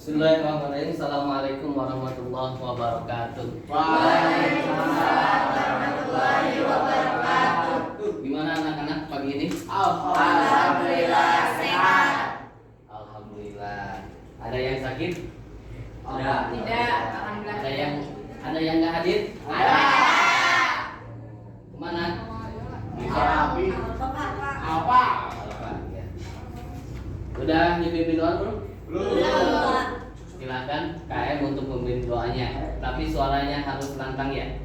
Bismillahirrahmanirrahim. Assalamualaikum warahmatullahi wabarakatuh. Waalaikumsalam warahmatullahi wabarakatuh. Gimana anak-anak pagi ini? Alhamdulillah sehat. Alhamdulillah. Ada yang sakit? Tidak. Alhamdulillah. Ada yang nggak hadir? Ada. Kemana? Apa? Ya. Udah dipimpin doa belum? Belum. Silakan KM untuk memimpin doanya. Tapi suaranya harus lantang ya.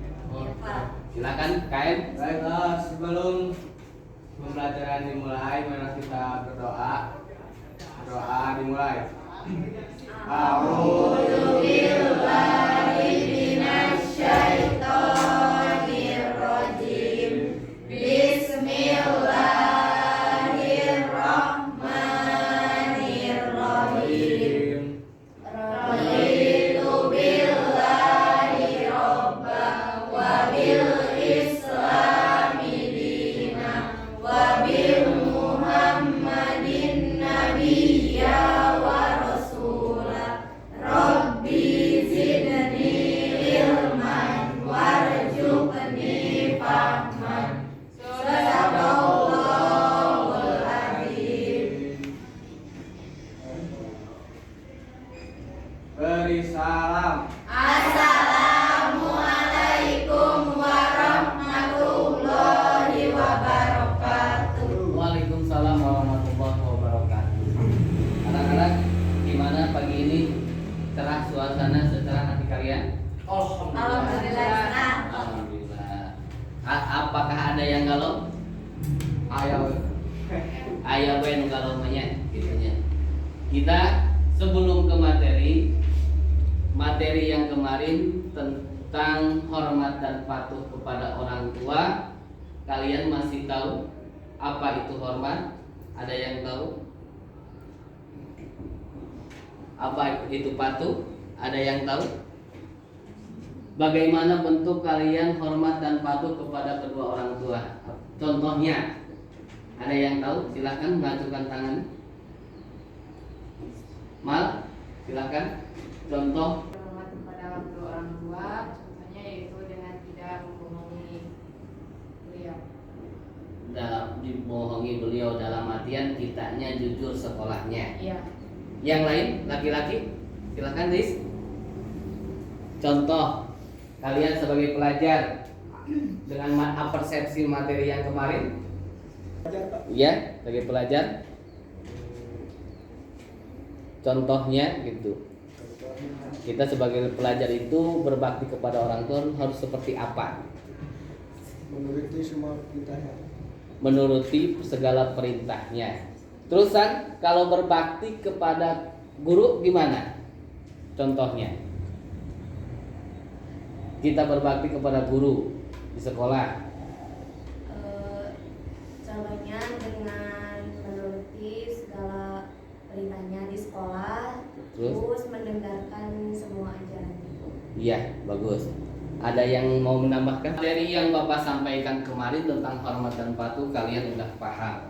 Silakan KM. Baiklah, sebelum pembelajaran dimulai, mari kita berdoa. Doa dimulai. A'udzu billahi minasyaitonir rajim. Bismillahirrahmanirrahim. Raditu billahi robban wa bil islami dina wa bil muhammadin nabiyya wa rasula. Rabbi zidni ilman warzuqni fahman. Sadaqallahul adzim. Beri salam. Assalamualaikum warahmatullahi wabarakatuh. Waalaikumsalam warahmatullahi wabarakatuh. Anak-anak, gimana pagi ini? Cerah suasana secerah hati kalian? Alhamdulillah senang. Alhamdulillah. Apakah ada yang galau? Ayo. Ayah ben galau banyak gitunya. Kita sebelum ke materi yang kemarin tentang hormat dan patuh kepada orang tua, kalian masih tahu apa itu hormat? Ada yang tahu? Apa itu patuh? Ada yang tahu? Bagaimana bentuk kalian hormat dan patuh kepada kedua orang tua? Contohnya, ada yang tahu? Silakan mengajukan tangan. Mal, silakan. Contoh. Hormat kepada kedua orang tua, contohnya yaitu dengan tidak membohongi beliau. Dibohongi beliau dalam artian kitanya jujur sekolahnya. Iya. Yang lain, laki-laki, silakan Riz. Contoh, kalian sebagai pelajar dengan persepsi materi yang kemarin. Iya, sebagai pelajar. Contohnya gitu. Kita sebagai pelajar itu berbakti kepada orang tua harus seperti apa? Menuruti semua perintahnya. Menuruti segala perintahnya. Terusan kalau berbakti kepada guru gimana? Contohnya, kita berbakti kepada guru di sekolah. Contohnya dengan menuruti segala perintahnya di sekolah, terus mendengarkan semua ajarannya. Iya, bagus. Ada yang mau menambahkan? Dari yang Bapak sampaikan kemarin tentang hormat dan patuh kalian udah paham.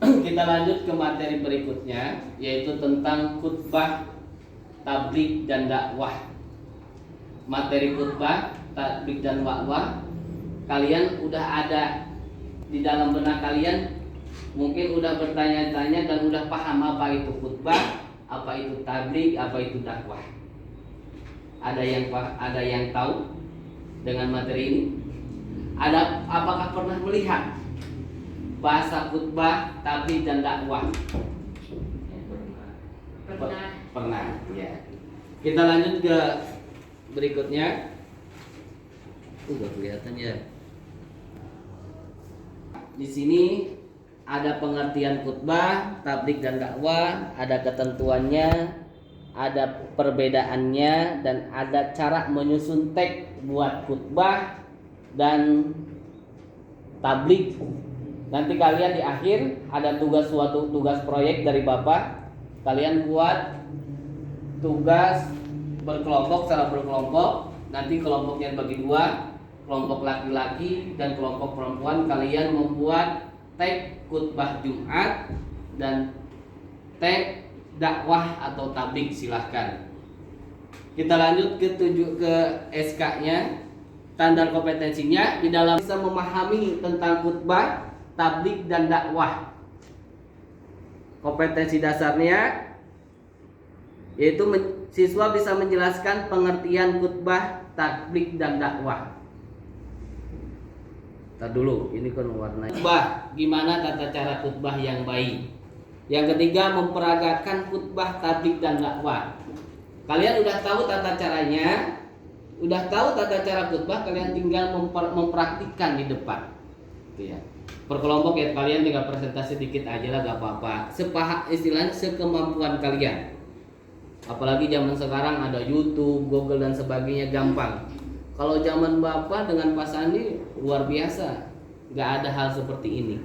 Kita lanjut ke materi berikutnya, yaitu tentang khutbah, tabligh dan dakwah. Materi khutbah, tabligh dan dakwah kalian udah ada di dalam benak kalian, mungkin udah bertanya-tanya dan udah paham apa itu khutbah, apa itu tabligh, apa itu dakwah. Ada yang tahu dengan materi ini? Apakah pernah melihat bahasa khutbah, tabligh dan dakwah? Pernah, ya. Kita lanjut ke berikutnya. Udah kelihatan ya. Di sini ada pengertian khutbah, tabligh dan dakwah, ada ketentuannya, ada perbedaannya, dan ada cara menyusun teks buat khutbah dan tabligh. Nanti kalian di akhir ada suatu tugas proyek dari Bapak. Kalian buat tugas berkelompok secara berkelompok. Nanti kelompoknya bagi dua, kelompok laki-laki dan kelompok perempuan. Kalian membuat teks khutbah Jumat dan teks dakwah atau tabligh, silahkan. Kita lanjut ke SK-nya. Standar kompetensinya di dalam bisa memahami tentang khutbah, tabligh dan dakwah. Kompetensi dasarnya yaitu siswa bisa menjelaskan pengertian khutbah, tabligh dan dakwah. Ntar dulu, ini kan warnanya. Khutbah, gimana tata cara khutbah yang baik. Yang ketiga, memperagakan khutbah, tabligh dan dakwah. Kalian udah tahu tata caranya, udah tahu tata cara khutbah, kalian tinggal mempraktikkan di depan. Gitu ya. Per kelompok ya, kalian tinggal presentasi dikit aja lah, gak apa-apa. Istilahnya sekemampuan kalian. Apalagi zaman sekarang ada YouTube, Google dan sebagainya, gampang. Kalau zaman Bapak dengan Pak Sandi luar biasa, nggak ada hal seperti ini.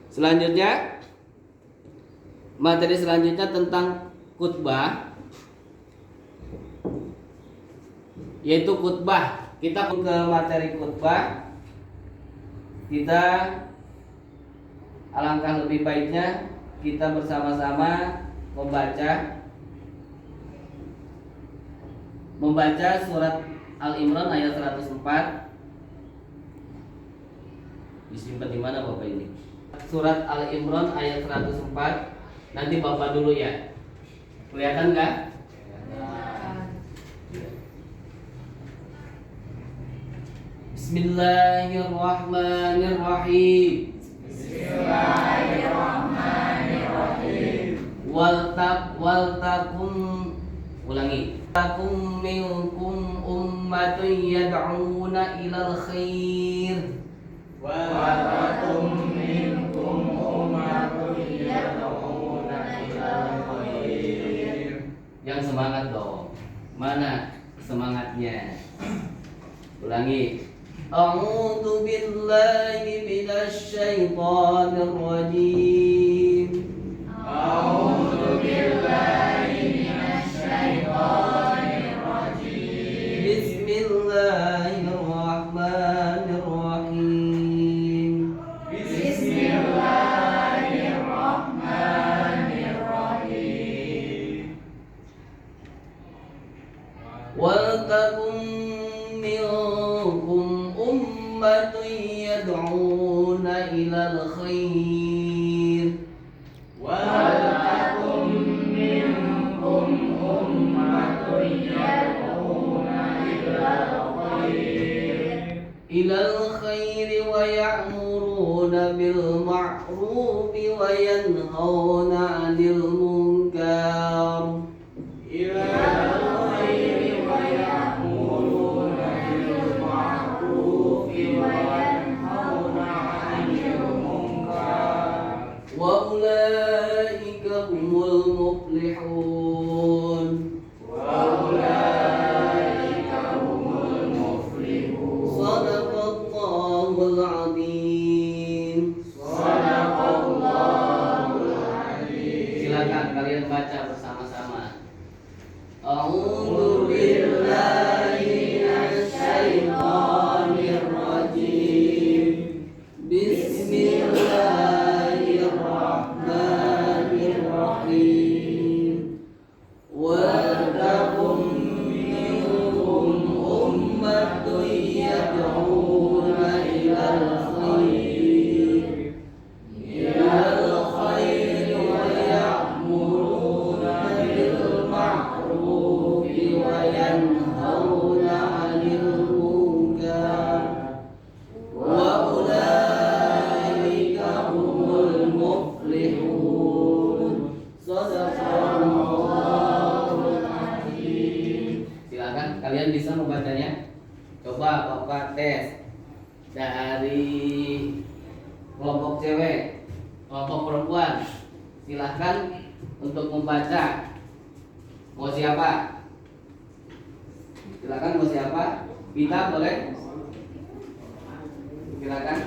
Selanjutnya, materi selanjutnya tentang khutbah, yaitu khutbah. Kita ke materi khutbah. Kita alangkah lebih baiknya kita bersama-sama membaca surat Al-Imran ayat 104. Disimpan di mana Bapak ini? Surat Al-Imran ayat 104. Nanti Bapak dulu ya. Kelihatan nggak? Bismillahirrahmanirrahim. Waltakum, ulangi. Takum minkum ummatun yad'una ilal khair. Waltakum minkum ummatun yad'una ilal khair. Yang semangat dong. Mana semangatnya? Ulangi. A'udzu billahi minasy syaithanir rajim. A'udzu billahi minasy syaithanir rajim. Bismillahirrahmanirrahim. Bismillahirrahmanirrahim. Waltakum minkum ummatun yad'una ilal khair. Waltakum minkum ummatun yad'una ilal khair wa ya'muruna bil ma'ruf wa yanhauna 'anil munkar. ilal khair wa ya'muruna bil ma'ruf wa yanhauna 'anil munkar. Wa ulaika humul muflihun. Wa ulaika humul muflihun. Shadaqallahul azim. Shadaqallahul azim. Silakan kalian baca bersama-sama. A'udzu billahi minasy syaithanir rajim. Bismillahirrahmanirrahim. Waltakum minkum ummatun yad'una ilal khair. Ilal khair wa ya'muruna bil ma'ruf wa yanhauna 'anil munkar. Wa ulaika humul muflihun. Shadaqallahul azim. Silakan kalian bisa membacanya. Coba Bapak tes dari kelompok cewek, kelompok perempuan. Silahkan untuk membaca. Mau siapa? Silakan, mau siapa? Kita boleh? Silakan.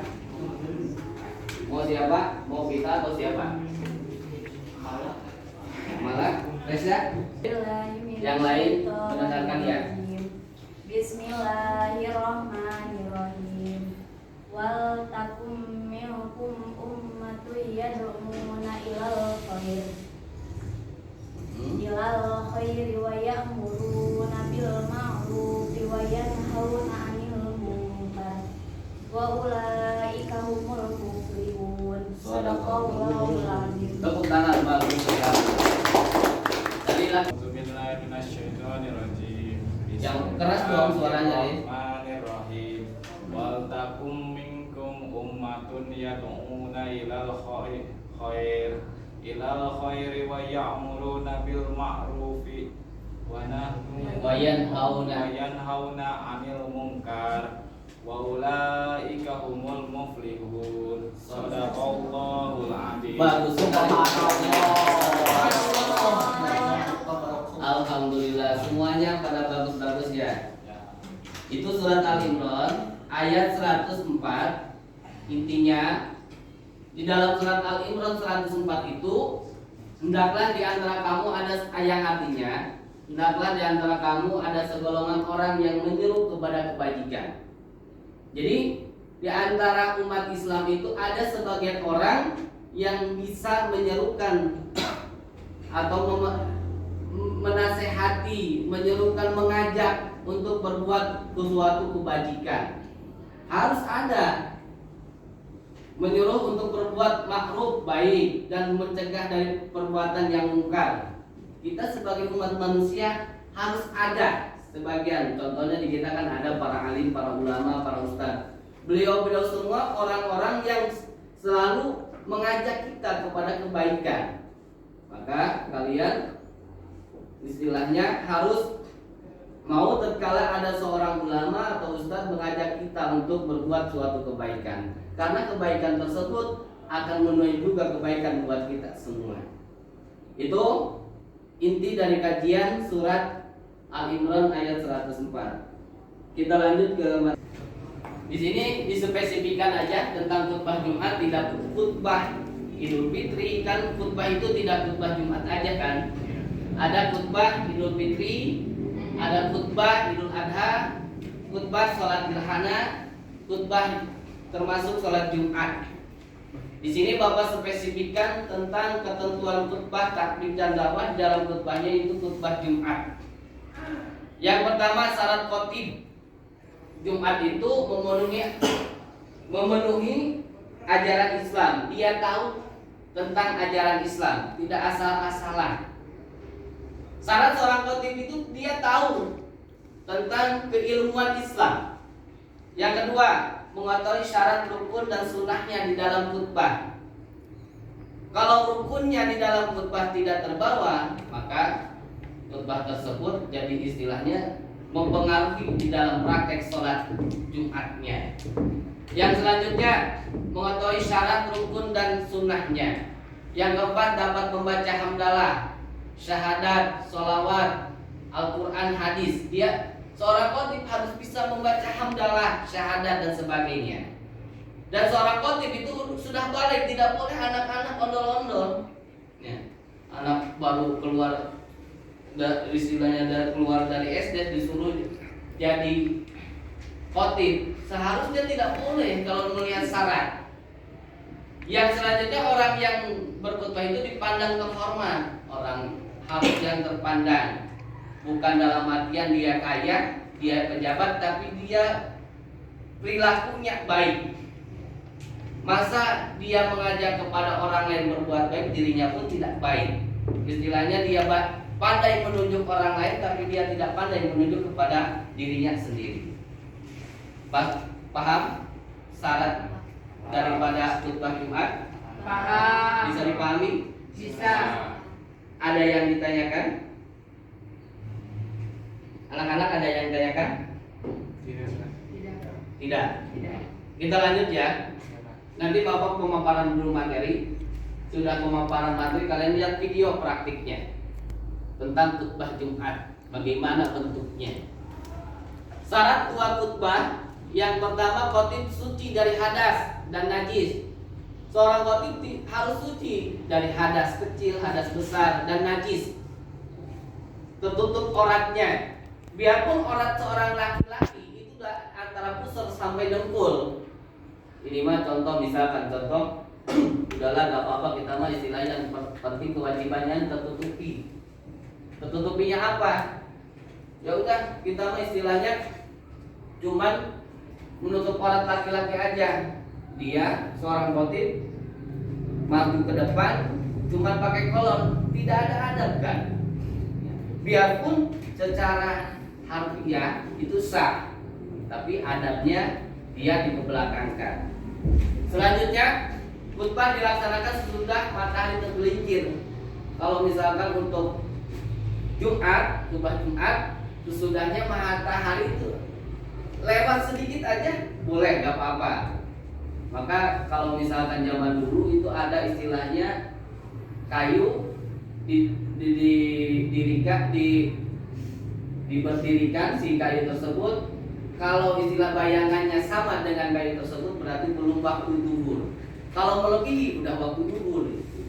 Mau siapa? Mau kita atau siapa? Malah, tes ya. Yang lain mendengarkan ya. Bismillahirrahmanirrahim. Wal takum minkum ummatun yad'una ilal khair. wa ulaika humul muflihun. Shadaqallahul azim. Tepuk tangan bagus sekali. Tadi lah Auzubillahi minasyaitonirrajim. Yang keras dong suaranya, ya. Bismillahirrahmanirrahim. Wal takum minkum ummatun yad'una ilal khairi wa ya'muruna bil ma'rufi wa Wayanhauna. 'anil munkar wa ulaika humul muflihun. Shadaqallahul azim. Bagus sekali. Alhamdulillah semuanya pada bagus-bagus ya. Itu surat Al-Imran ayat 104. Intinya di dalam surat Al-Imran 104 itu hendaklah di antara kamu ada yang artinya hendaklah di antara kamu ada segolongan orang yang menyeru kepada kebajikan. Jadi di antara umat Islam itu ada sebagian orang yang bisa menyerukan atau menasehati, menyerukan, mengajak untuk berbuat sesuatu kebajikan. Harus ada menyuruh untuk berbuat makruf baik dan mencegah dari perbuatan yang mungkar. Kita sebagai umat manusia harus ada sebagian. Contohnya di kita kan ada para alim, para ulama, para ustadz. Beliau-beliau semua orang-orang yang selalu mengajak kita kepada kebaikan. Maka kalian istilahnya harus mau tatkala ada seorang ulama atau ustadz mengajak kita untuk berbuat suatu kebaikan, karena kebaikan tersebut akan menuai juga kebaikan buat kita semua. Itu inti dari kajian surat Al-Imran ayat 104. Kita lanjut ke di sini dispesifikan aja tentang khutbah Jumat, tidak khutbah Idul Fitri. Kan khutbah itu tidak khutbah Jumat aja kan? Ada khutbah Idul Fitri, ada khutbah Idul Adha, khutbah sholat gerhana, khutbah termasuk sholat Jumat. Di sini Bapak spesifikkan tentang ketentuan khutbah, takbir dan dakwah dalam khutbahnya itu khutbah Jumat. Yang pertama syarat khotib Jumat itu memenuhi ajaran Islam. Dia tahu tentang ajaran Islam, tidak asal-asalan. Syarat seorang khotib itu dia tahu tentang keilmuan Islam. Yang kedua, mengetahui syarat rukun dan sunnahnya di dalam khutbah. Kalau rukunnya di dalam khutbah tidak terbawa, maka khutbah tersebut jadi istilahnya mempengaruhi di dalam praktek sholat Jumatnya. Yang selanjutnya, mengetahui syarat rukun dan sunnahnya. Yang keempat, dapat membaca hamdalah, syahadat, sholawat, Al-Quran, hadis. Dia seorang khotib harus bisa membaca hamdalah, syahadat dan sebagainya. Dan seorang khotib itu sudah balik, tidak boleh anak-anak ondol-ondol. Ya, anak baru keluar istilahnya keluar dari SD disuruh jadi khotib, seharusnya tidak boleh kalau melihat syarat. Yang selanjutnya, orang yang berkhutbah itu dipandang terhormat, orang harus yang terpandang, bukan dalam artian dia kaya, dia pejabat, tapi dia perilakunya baik. Masa dia mengajak kepada orang lain berbuat baik, dirinya pun tidak baik. Istilahnya dia pandai menunjuk orang lain, tapi dia tidak pandai menunjuk kepada dirinya sendiri. Paham syarat daripada khutbah Jumat? Paham. Bisa dipahami? Bisa. Ada yang ditanyakan? Anak-anak ada yang ditanyakan? Tidak. Kita lanjut ya. Nanti Bapak pemaparan dulu materi. Sudah pemaparan materi, kalian lihat video praktiknya tentang khutbah Jumat, bagaimana bentuknya. Syarat tua khutbah yang pertama, khotib suci dari hadas dan najis. Seorang khotib harus suci dari hadas kecil, hadas besar dan najis. Tertutup auratnya. Biarpun aurat seorang laki-laki itu antara pusar sampai dengkul. Ini mah contoh, misalkan contoh, udahlah gak apa-apa, kita mah istilahnya yang penting kewajibannya tertutupi. Tertutupinya apa? Ya udah, kita mah istilahnya cuman menutup aurat laki-laki aja. Dia seorang khotib maju ke depan cuma pakai kolor, tidak ada adab kan? Biarpun secara harfiah itu sah, tapi adabnya dia dikebelakangkan. Selanjutnya, khutbah dilaksanakan sesudah matahari tergelincir. Kalau misalkan untuk Jumat, khutbah Jumat, sesudahnya matahari itu lewat sedikit aja boleh, gak apa-apa. Maka kalau misalkan zaman dulu itu ada istilahnya kayu diberdirikan si kayu tersebut. Kalau istilah bayangannya sama dengan kayu tersebut berarti belum waktu duhur. Kalau melebihi udah waktu duhur.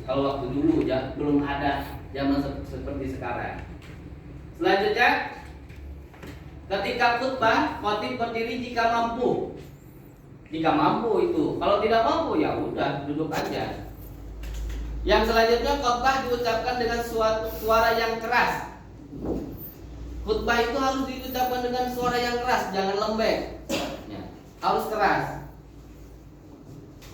Kalau waktu dulu belum ada zaman seperti sekarang. Selanjutnya, ketika khutbah, khotib berdiri jika mampu. Jika mampu itu. Kalau tidak mampu ya udah duduk aja. Yang selanjutnya, khutbah diucapkan dengan suara yang keras. Khutbah itu harus diucapkan dengan suara yang keras, jangan lembek. Ya, harus keras.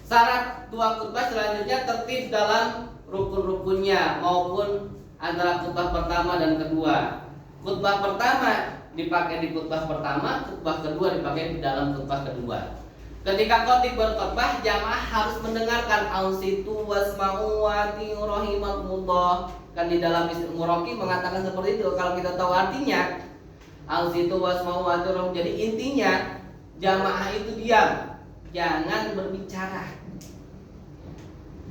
Syarat dua khutbah selanjutnya tertib dalam rukun-rukunnya maupun antara khutbah pertama dan kedua. Khutbah pertama dipakai di khutbah pertama, khutbah kedua dipakai di dalam khutbah kedua. Ketika khotib berkhutbah, jamaah harus mendengarkan ausitu wasma'u wa ati'u rahimakumullah. Kan di dalam Muraqi mengatakan seperti itu. Kalau kita tahu artinya, ausitu wasma'u wa ati'u rahimakumullah. Jadi intinya jamaah itu diam, jangan berbicara.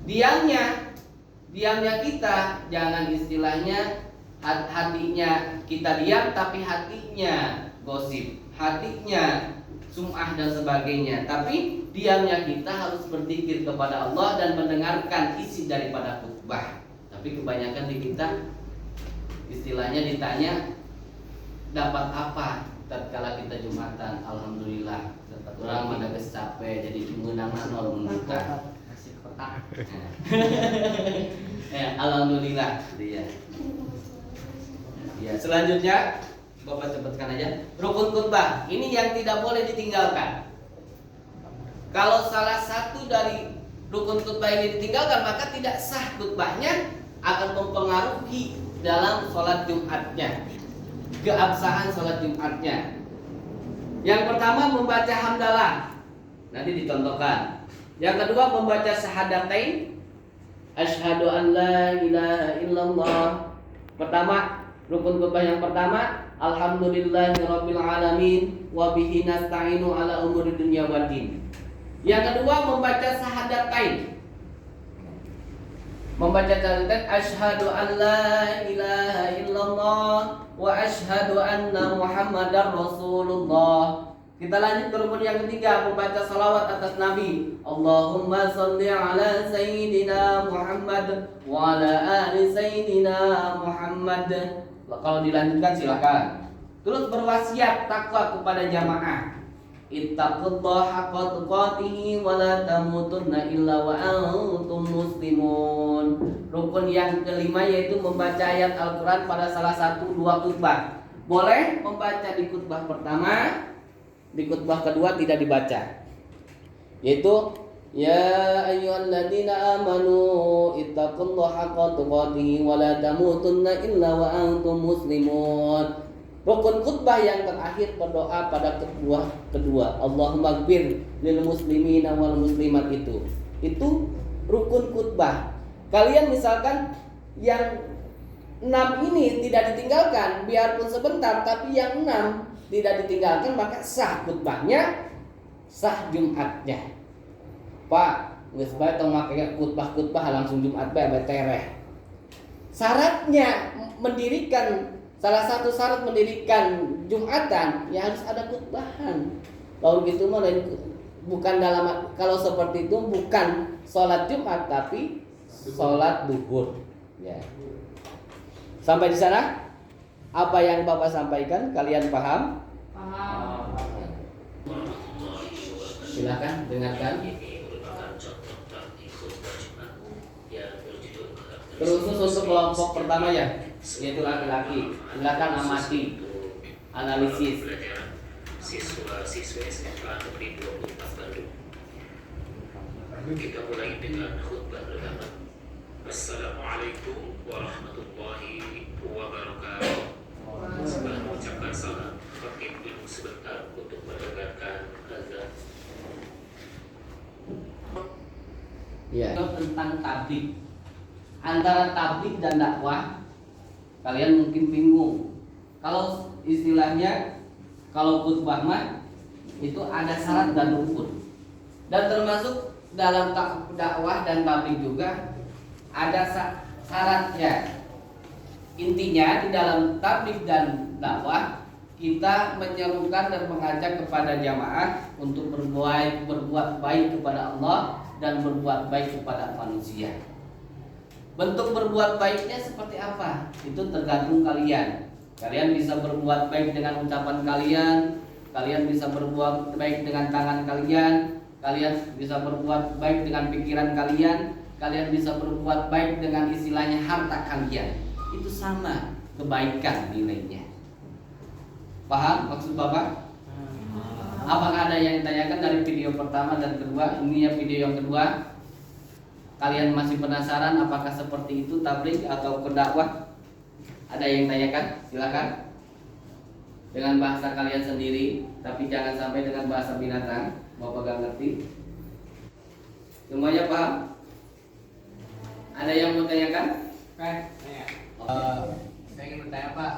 Diamnya kita jangan istilahnya hatinya kita diam tapi hatinya gosip, hatinya sum'ah dan sebagainya. Tapi diamnya kita harus berzikir kepada Allah dan mendengarkan isi daripada khutbah. Tapi kebanyakan di kita istilahnya ditanya dapat apa tatkala kita Jumatan. Alhamdulillah orang mana geus capek jadi mengenangan nol menukar kasih kotak. Ya, alhamdulillah dia. Ya, selanjutnya Bapak cepatkan aja. Rukun khutbah. Ini yang tidak boleh ditinggalkan. Kalau salah satu dari rukun khutbah ini ditinggalkan, maka tidak sah khutbahnya, akan mempengaruhi dalam sholat Jumatnya, keabsahan sholat Jumatnya. Yang pertama membaca hamdalah. Nanti dicontohkan. Yang kedua membaca syahadatain. Asyhadu an la ilaha illallah. Pertama, rukun khutbah yang pertama, alhamdulillahirabbil alamin wa bihi nasta'inu ala umuri dunya waddin. Yang kedua membaca syahadatain. Membaca syahadatain, asyhadu an la ilaha illallah wa asyhadu anna muhammadar rasulullah. Kita lanjut ke rukun yang ketiga, membaca salawat atas Nabi. Allahumma sholli ala sayyidina Muhammad wa ala ali sayyidina Muhammad. Kalau dilanjutkan silakan. Terus berwasiat takwa kepada jamaah. Ittaqullaha haqqa tuqatih wa la tamutunna illa wa antum muslimun. Rukun yang kelima yaitu membaca ayat Al-Qur'an pada salah satu dua khutbah. Boleh membaca di khutbah pertama, di khutbah kedua tidak dibaca. Yaitu ya ayyuhalladzina amanu ittaqullaha haqqa tuqatih wa la tamutunna illa wa antum muslimun. Rukun khutbah yang terakhir berdoa pada kedua Allahumma ighfir lil muslimina wal muslimat itu rukun khutbah. Kalian misalkan yang 6 ini tidak ditinggalkan biarpun sebentar, tapi yang 6 tidak ditinggalkan maka sah khutbahnya, sah Jumatnya. Pak, geus bae tong make khutbah langsung Jumat bae tereh. Syaratnya mendirikan, salah satu syarat mendirikan Jumatan ya harus ada khutbahan. Kalau gitu mah bukan dalam, kalau seperti itu bukan sholat Jumat tapi sholat duhur. Ya. Sampai di sana apa yang Bapak sampaikan kalian paham? Paham. Silakan dengarkan. Terkhusus untuk kelompok pertama ya, yaitu laki-laki. Silakan amati, analisis. mahasiswa-siswa SMA Negeri 24 Bandung. Kita mulai dengan khutbah pertama. Assalamualaikum warahmatullahi wabarakatuh. Setelah mengucapkan salam, khatib dulu sebentar untuk mendengarkan azan. Ya, tentang tablik. Antara tablik dan dakwah, kalian mungkin bingung. Kalau istilahnya, kalau khutbah mah itu ada syarat dan rukun. Dan termasuk dalam dakwah dan tablik juga ada syaratnya. Intinya di dalam tablik dan dakwah kita menyerukan dan mengajak kepada jamaah untuk berbuat baik kepada Allah dan berbuat baik kepada manusia. Bentuk berbuat baiknya seperti apa? Itu tergantung kalian. Kalian bisa berbuat baik dengan ucapan kalian bisa berbuat baik dengan tangan kalian bisa berbuat baik dengan pikiran kalian bisa berbuat baik dengan istilahnya harta kalian. Itu sama kebaikan nilainya. Paham maksud Bapak? Apakah ada yang ditanyakan dari video pertama dan kedua? Ini ya video yang kedua. Kalian masih penasaran apakah seperti itu tabligh atau dakwah? Ada yang tanyakan? Silakan. Dengan bahasa kalian sendiri, tapi jangan sampai dengan bahasa binatang. Bapak gak ngerti. Semuanya paham? Ada yang mau tanyakan? Saya ingin bertanya Pak,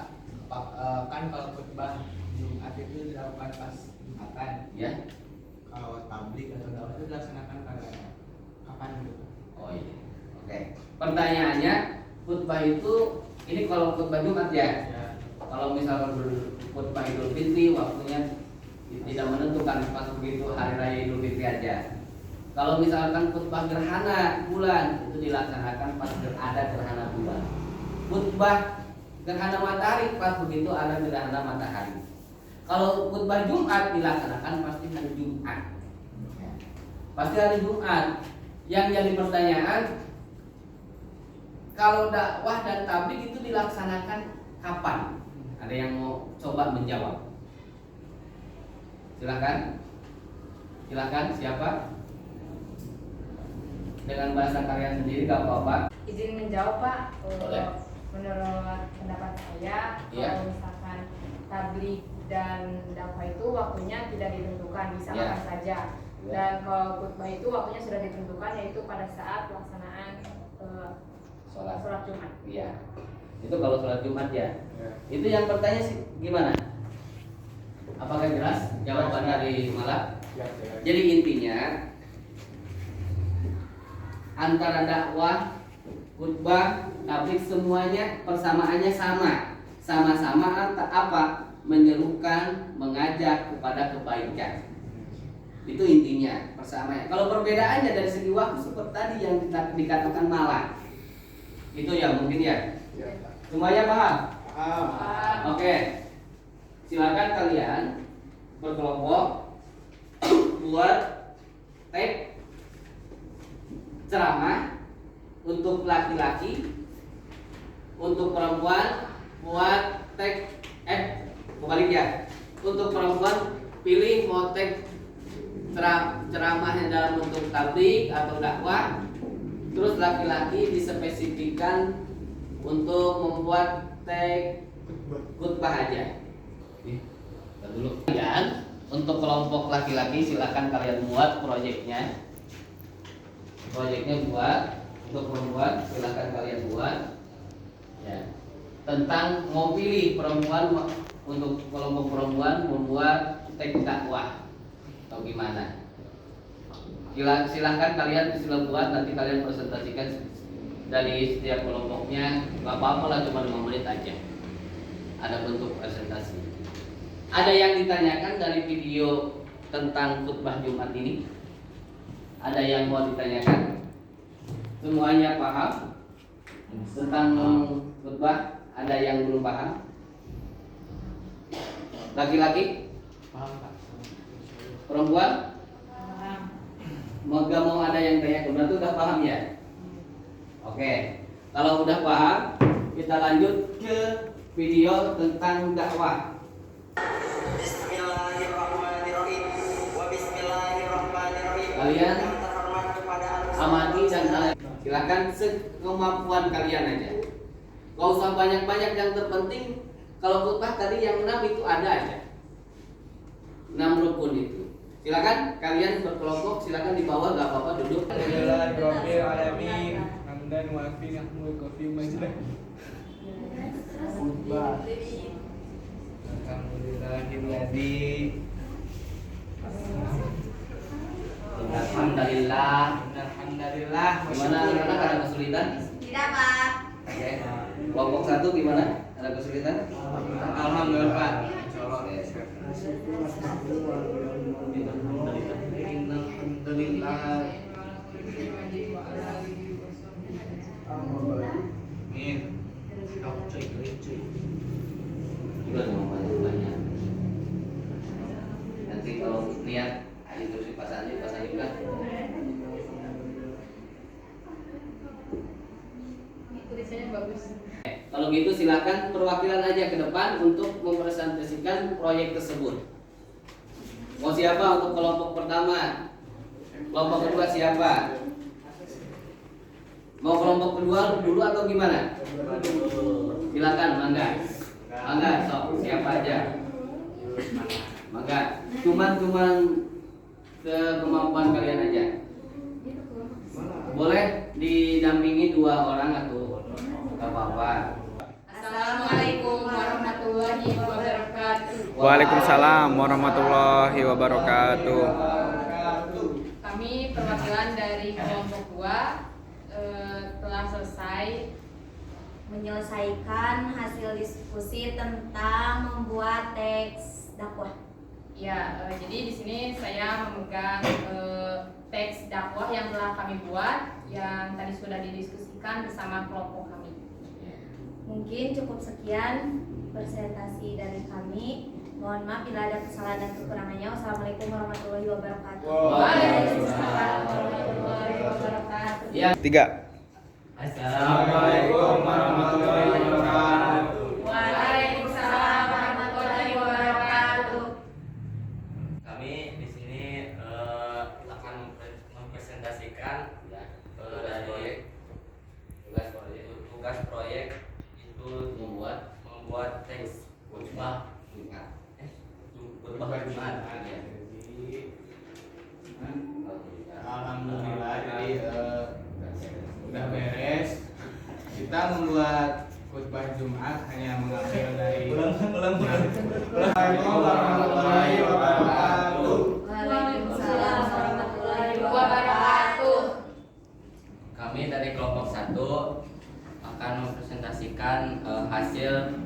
kan kalau khutbah Jumat itu dilakukan pas Jumatan, Ya. kalau tabligh atau dakwah itu dilaksanakan pada kapan gitu? Oh iya. Oke. Pertanyaannya, khutbah itu ini kalau khutbah Jumat ya. Ya. Kalau misalkan khutbah Idul Fitri waktunya tidak menentukan, pas begitu hari raya Idul Fitri aja. Kalau misalkan khutbah gerhana bulan itu dilaksanakan pas ada gerhana bulan. Khutbah gerhana matahari pas begitu ada gerhana matahari. Kalau khutbah Jumat dilaksanakan pasti hari Jumat. Pasti hari Jumat. Yang jadi pertanyaan, kalau dakwah dan tabligh itu dilaksanakan kapan? Ada yang mau coba menjawab? Silakan. Silakan, siapa? Dengan bahasa kalian sendiri gak apa-apa. Izin menjawab Pak. Boleh. Menurut pendapat saya, Iya. kalau misalkan tabligh dan dakwah itu waktunya tidak ditentukan, bisa Iya. kapan saja. Iya. Dan kalau khutbah itu waktunya sudah ditentukan, yaitu pada saat pelaksanaan sholat Jumat. Iya. Itu kalau sholat Jumat ya. Itu yang bertanya sih gimana? Apakah jelas jawaban dari Malah? Jadi intinya antara dakwah, khutbah, tabligh semuanya persamaannya sama-sama apa? Menyerukan, mengajak kepada kebaikan. Itu intinya persamaannya. Kalau perbedaannya dari segi waktu seperti tadi yang dikatakan Malah. Itu ya mungkin ya. Semuanya paham? Oke. Silakan kalian berkelompok buat teks ceramah untuk laki-laki, untuk perempuan buat teks kebalik ya. Untuk perempuan pilih mau teks ceramah yang dalam bentuk tabligh atau dakwah. Terus laki-laki dispesifikkan untuk membuat teks khutbah aja. Dulu kalian untuk kelompok laki-laki silakan kalian buat proyeknya. Proyeknya buat, untuk perempuan silakan kalian buat. Ya. Tentang mau pilih perempuan untuk kelompok perempuan membuat teks dakwah atau gimana? Silahkan kalian buat, nanti kalian presentasikan dari setiap kelompoknya. Gak apa-apa lah, cuma 5 menit aja. Ada bentuk presentasi. Ada yang ditanyakan dari video tentang khutbah Jumat ini? Ada yang mau ditanyakan? Semuanya paham tentang khutbah? Ada yang belum paham? Laki-laki? Paham Pak? Perempuan? Gak mau ada yang tanyakan, berarti udah paham ya? Oke, kalau udah paham, kita lanjut ke video tentang dakwah. Bismillahirrahmanirrahim. Kalian amati dan silakan sekemampuan kalian aja. Gak usah banyak-banyak, yang terpenting kalau khutbah tadi yang 6 itu ada aja. 6 rukun itu. Silakan kalian berkelompok, silakan di bawah, gak apa-apa duduk. Alhamdulillahirabbil alamin. Hamdan wa fi nahmud wa fi majdah. Alhamdulillahilladzi Alhamdulillah. alhamdulillah. Gimana anak-anak, ada kesulitan? Tidak, Pak. Oke. Kelompok 1 gimana? Ada kesulitan? Alhamdulillah, Pak. Alhamdulillah. Amin. Juga dong banyak-banyak. Nanti kalau niat ada terus pasang juga. Tulisannya bagus. Kalau gitu silakan perwakilan aja ke depan untuk mempresentasikan proyek tersebut. Mau siapa untuk kelompok pertama? Kelompok kedua siapa? Mau kelompok kedua dulu atau gimana? Silakan, mangga. Mangga, sok siapa aja? Mangga. Cuman kemampuan kalian aja. Boleh didampingi 2 orang atau enggak apa-apa. Assalamualaikum warahmatullahi wabarakatuh. Waalaikumsalam warahmatullahi wabarakatuh. Kami perwakilan dari kelompok 2 telah selesai Menyelesaikan hasil diskusi tentang membuat teks dakwah. ya. Jadi di sini saya memegang teks dakwah yang telah kami buat, yang tadi sudah didiskusikan bersama kelompok kami. Mungkin cukup sekian presentasi dari kami. Mohon maaf bila ada kesalahan dan kekurangannya. Wassalamualaikum warahmatullahi wabarakatuh. Waalaikumsalam warahmatullahi wabarakatuh. Ya. 3. Assalamualaikum warahmatullahi wabarakatuh. Waalaikumsalam warahmatullahi wabarakatuh. Kami di sini akan mempresentasikan dari tugas proyek itu membuat teks khutbah Jumat. Khutbah Jumat. Alhamdulillah, jadi udah beres. Kita membuat khutbah Jumat hanya mengambil dari Assalamualaikum warahmatullahi wabarakatuh. Waalaikumsalam warahmatullahi Wabarakatuh. Kami dari kelompok 1 akan mempresentasikan hasil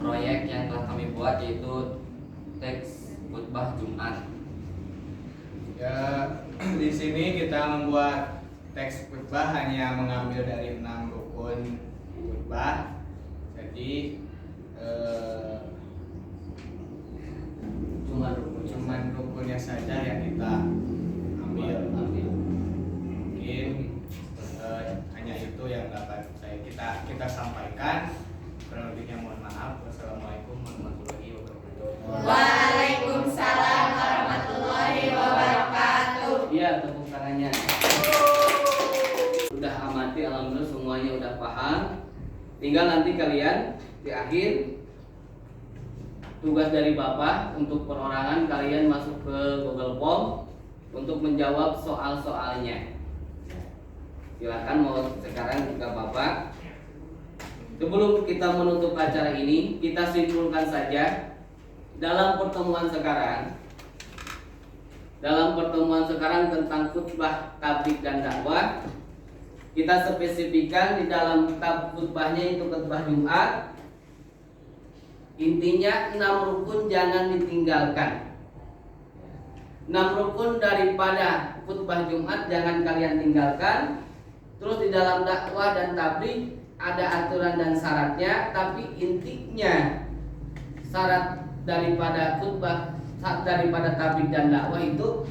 proyek yang telah kami buat, yaitu teks khutbah Jumat. Ya, di sini kita membuat teks khutbah hanya mengambil dari 6 rukun khutbah. Jadi cuman rukunnya saja yang kita ambil. Mungkin hanya itu yang dapat kita sampaikan. Kurang lebihnya mohon maaf. Wassalamualaikum warahmatullahi wabarakatuh. Waalaikumsalam warahmatullahi wabarakatuh. Iya, tepuk tangannya. Udah amati, alhamdulillah semuanya udah paham. Tinggal nanti kalian di akhir tugas dari Bapak untuk perorangan, kalian masuk ke Google Form untuk menjawab soal-soalnya. Silakan mau sekarang juga Bapak. Sebelum kita menutup acara ini, kita simpulkan saja dalam pertemuan sekarang. Dalam pertemuan sekarang tentang khutbah, tabligh dan dakwah, kita spesifikkan di dalam kitab khutbahnya itu khutbah Jumat. Intinya 6 rukun jangan ditinggalkan. 6 rukun daripada khutbah Jumat jangan kalian tinggalkan. Terus di dalam dakwah dan tabligh ada aturan dan syaratnya, tapi intinya syarat daripada khutbah, daripada tabligh dan dakwah itu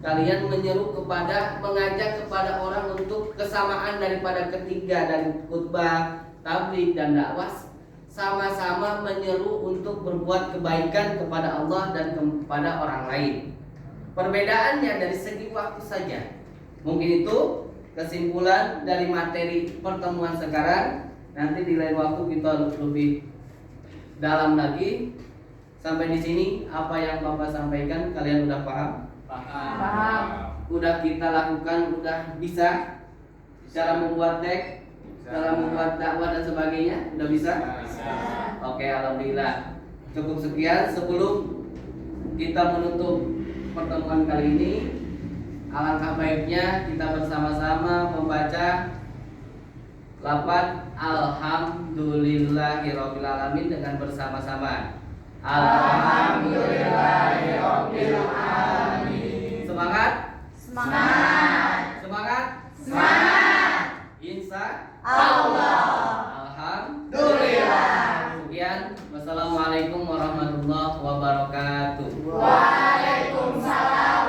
kalian menyeru kepada, mengajak kepada orang untuk kesamaan daripada ketiga dari khutbah, tabligh dan dakwah, sama-sama menyeru untuk berbuat kebaikan kepada Allah dan kepada orang lain. Perbedaannya dari segi waktu saja. Mungkin itu kesimpulan dari materi pertemuan sekarang. Nanti di lain waktu kita lebih dalam lagi. Sampai di sini apa yang Bapak sampaikan kalian udah paham? Paham. Udah kita lakukan, udah bisa cara membuat teks, cara membuat dakwah dan sebagainya, udah bisa? Oke, alhamdulillah. Cukup sekian. Sebelum kita menutup pertemuan kali ini, alangkah baiknya kita bersama-sama membaca lafaz Alhamdulillahirabbil alamin dengan bersama-sama. Alhamdulillahirabbil alamin. Semangat? Semangat. Semangat? Semangat. Insya Allah. Alhamdulillah. Sekian. Wassalamualaikum warahmatullahi wabarakatuh. Waalaikumsalam